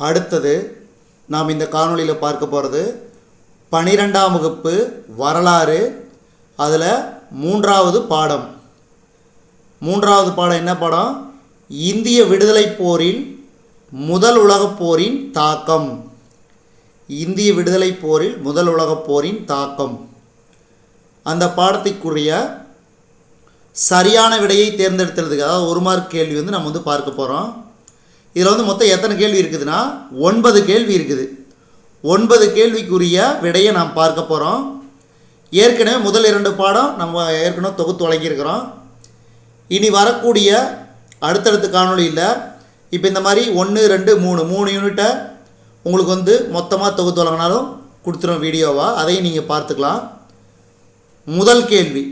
அடுத்தது நாம் இந்த காணொளியில் பார்க்க போகிறது 12ஆம் வகுப்பு வரலாறு. அதில் மூன்றாவது பாடம் என்ன பாடம்? இந்திய விடுதலை போரில் முதல் உலகப் போரின் தாக்கம். இந்திய விடுதலை போரில் முதல் உலகப் போரின் தாக்கம். அந்த பாடத்திற்குரிய சரியான விடையை தேர்ந்தெடுத்துறதுக்கு, அதாவது ஒரு மார்க் கேள்வி நம்ம பார்க்க போகிறோம். இதில் மொத்தம் எத்தனை கேள்வி இருக்குதுன்னா 9 கேள்வி இருக்குது. 9 கேள்விக்குரிய விடையை நாம் பார்க்க போகிறோம். ஏற்கனவே முதல் 2 பாடம் நம்ம ஏற்கனவே தொகுத்து வழங்கியிருக்கிறோம். இனி வரக்கூடிய அடுத்தடுத்த காணொளியில் இப்போ இந்த மாதிரி 1, 2, 3 யூனிட்டை உங்களுக்கு மொத்தமாக தொகுத்து வழங்கினாலும் கொடுத்துரும் வீடியோவாக, அதையும் நீங்கள் பார்த்துக்கலாம். முதல் கேள்வி,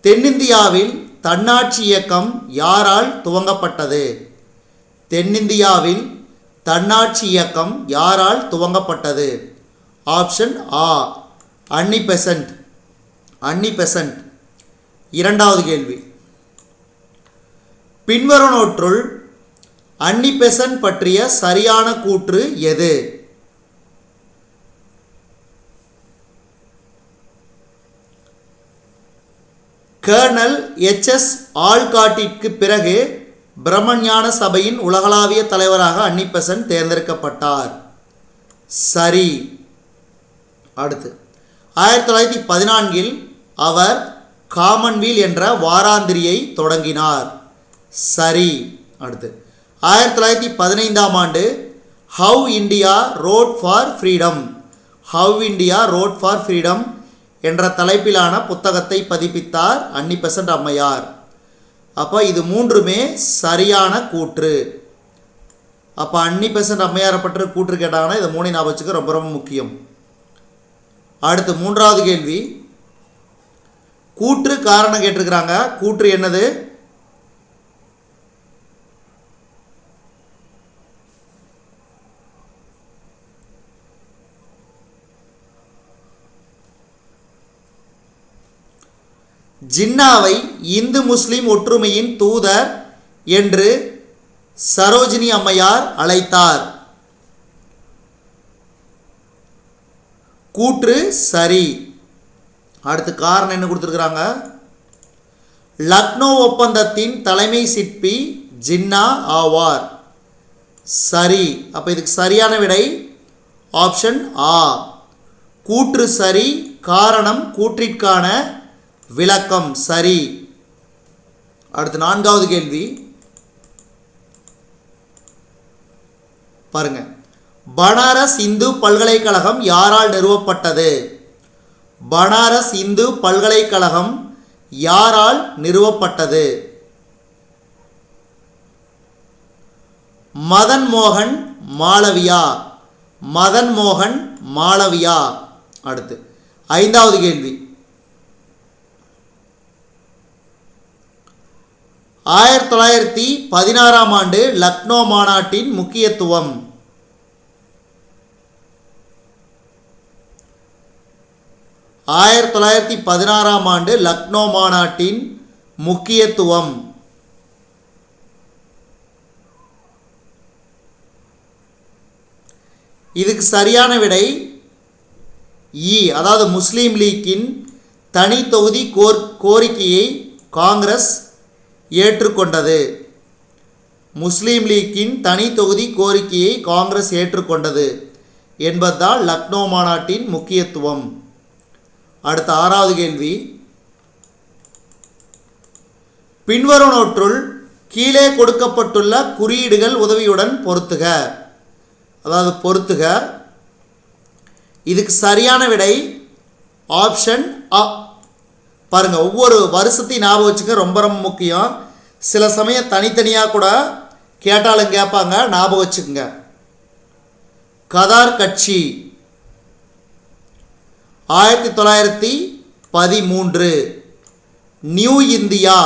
தென்னிந்தியாவில் தன்னாட்சி இயக்கம் யாரால் துவங்கப்பட்டது? தென்னிந்தியாவில் தன்னாட்சி இயக்கம் யாரால் துவங்கப்பட்டது? ஆப்ஷன் ஆ, அன்னி பெசன்ட். இரண்டாவது கேள்வி, பின்வருவனவற்றுள் அன்னி பெசன்ட் பற்றிய சரியான கூற்று எது? கர்னல் HS ஆல்காட்டிற்கு பிறகு பிரம்மஞான சபையின் உலகளாவிய தலைவராக அன்னி பெசன்ட் தேர்ந்தெடுக்கப்பட்டார். சரி. அடுத்து 1914 அவர் காமன்வீல் என்ற வாராந்திரியை தொடங்கினார். சரி. அடுத்து 1915ஆம் ஆண்டு how India road for freedom என்ற தலைப்பிலான புத்தகத்தை பதிப்பித்தார் அன்னி பெசன்ட் அம்மையார். அப்போ இது மூன்றுமே சரியான கூற்று. அப்போ அன்னி பெசன்ட் அம்மையாரை பற்றி கூற்று கேட்டாங்கன்னா இது 3 ஞாபகம் வச்சுக்க ரொம்ப ரொம்ப முக்கியம். அடுத்து மூன்றாவது கேள்வி, கூற்று காரணம் கேட்டிருக்கிறாங்க. கூற்று என்னது? ஜின்னாவை இந்து முஸ்லிம் ஒற்றுமையின் தூதர் என்று சரோஜினி அம்மையார் அழைத்தார். கூற்று சரி. அடுத்து காரணம் என்ன கொடுத்துருக்குறாங்க? லக்னோ ஒப்பந்தத்தின் தலைமை சிற்பி ஜின்னா ஆவார். சரி. அப்போ இதுக்கு சரியான விடை ஆப்ஷன் ஆ, கூற்று சரி. காரணம் கூற்றிற்கான விளக்கம் சரி. அடுத்து 4வது கேள்வி பாருங்க, பனாரஸ் இந்து பல்கலைக்கழகம் யாரால் நிறுவப்பட்டது? பனாரஸ் இந்து பல்கலைக்கழகம் யாரால் நிறுவப்பட்டது? மதன் மோகன் மாளவியா. அடுத்து 5வது கேள்வி, 1916ஆம் ஆண்டு லக்னோ மாநாட்டின் முக்கியத்துவம். லக்னோ மாநாட்டின் முக்கியத்துவம். இதுக்கு சரியான விடை இ, அதாவது முஸ்லீம் லீக்கின் தனி தொகுதி கோரிக்கையை காங்கிரஸ் ஏற்றுக்கொண்டது. முஸ்லீம் லீக்கின் தனி தொகுதி கோரிக்கையை காங்கிரஸ் ஏற்றுக்கொண்டது என்பதுதான் லக்னோ மாநாட்டின் முக்கியத்துவம். அடுத்த 6வது கேள்வி, பின்வருவனவற்றுள் கீழே கொடுக்கப்பட்டுள்ள குறியீடுகள் உதவியுடன் பொருத்துக. இதுக்கு சரியான விடை ஆப்ஷன் அ. பாருங்க, ஒவ்வொரு வருஷத்தையும் ஞாபகம் வச்சுக்க ரொம்ப ரொம்ப முக்கியம். சில சமயம் தனித்தனியாக கூட கேட்டாலும் கேட்பாங்க, ஞாபகம் வச்சுக்கோங்க. கதார் கட்சி 1913, நியூ இந்தியா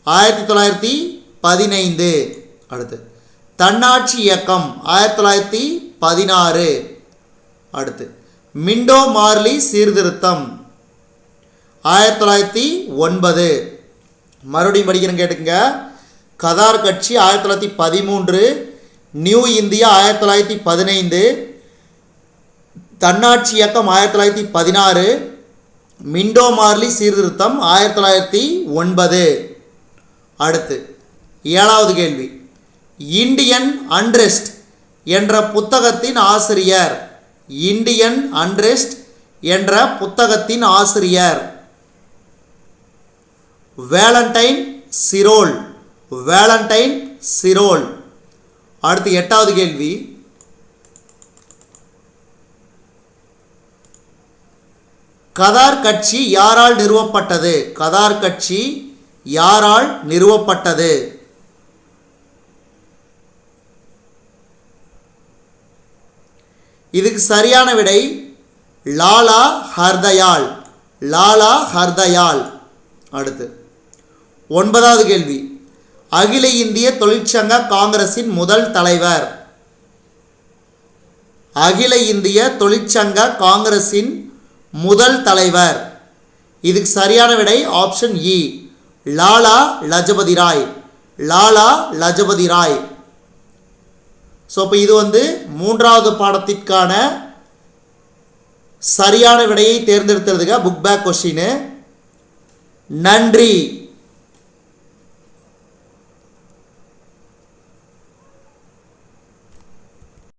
1915. அடுத்து தன்னாட்சி இயக்கம் 1916. அடுத்து மிண்டோ மார்லி சீர்திருத்தம் 1909. மறுபடியும் படிக்கிறேன் கேட்டுக்கங்க. கதார் கட்சி 1913, நியூ இந்தியா 1915, தன்னாட்சி இயக்கம் 1916, மிண்டோ மார்லி சீர்திருத்தம் 1909. அடுத்து 7வது கேள்வி, இந்தியன் அன்ரெஸ்ட் என்ற புத்தகத்தின் ஆசிரியர். இந்தியன் அன்ரெஸ்ட் என்ற புத்தகத்தின் ஆசிரியர் வேலண்டைன் சிரோல். Valentine Chirol. அடுத்து 8வது கேள்வி, கதார் கட்சி யாரால் நிறுவப்பட்டது? கதார் கட்சி யாரால் நிறுவப்பட்டது? இதுக்கு சரியான விடை லாலா ஹர்தயால். லாலா ஹர்தயால். அடுத்து 9வது கேள்வி, அகில இந்திய தொழிற்சங்க காங்கிரசின் முதல் தலைவர். அகில இந்திய தொழிற்சங்க காங்கிரசின் முதல் தலைவர். இதுக்கு சரியான விடை ஆப்ஷன் இ, லாலா லஜபதி ராய். லாலா லஜபதி ராய். ஸோ இப்போ இது 3வது பாடத்திற்கான சரியான விடையை தேர்ந்தெடுத்ததுக்கு புக் பேக் கொஸ்டின். நன்றி.